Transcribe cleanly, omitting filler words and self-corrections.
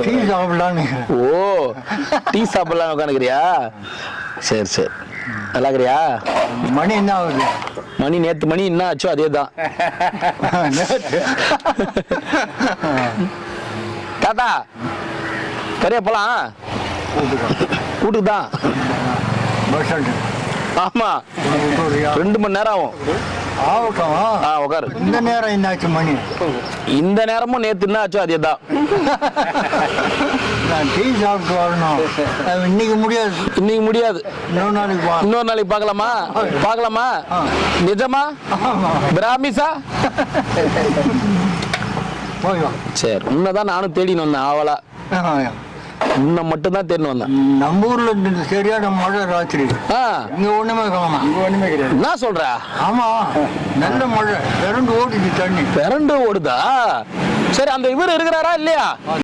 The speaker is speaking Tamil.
டீ சாப்பிடலான்னு. ஓ, டீ சாப்பிடலாம் உட்காந்துக்கிறியா? சரி சரி, நல்லா இருக்கிறியா? மணி என்ன ஆகுது? மணி நேற்று மணி என்ன ஆச்சோ அதே தான். தாத்தா சரியா போலாம், வீட்டுக்கு தான். Bus stand. ஆமா, 2 மணி நேரம் ஆகும். ஆகட்டும். உட்காரு. இந்த நேரம் என்னாச்சு மணி? இந்த நேரமும் நேற்று என்ன ஆச்சோ அதே தான். நான் டீ சாப்பிட்டு வரணும். இன்னைக்கு முடியாது. இன்னைக்கு முடியாது, இன்னொரு நாளைக்கு வா. இன்னொரு நாளைக்கு பார்க்கலாமா? பார்க்கலாமா? நிஜமா? பிராமிஸா? போய் வா. சரி, உன்னதான் நானும் தேடின்னு வந்தேன். ஆவலா உன்னை மட்டும் தான் தேடின்னு வந்தேன். நம்ம ஊர்ல சரியான மழை ராத்திரி. இங்க ஒண்ணுமே காணோம். இங்க ஒண்ணுமே கிடையாது. என்ன சொல்ற? ஆமா, நல்ல மழை. பிறண்டு ஓடுது தண்ணி. பிறண்டு ஓடுதா? சரி, அந்த இவர் இருக்கிறாரா இல்லையா?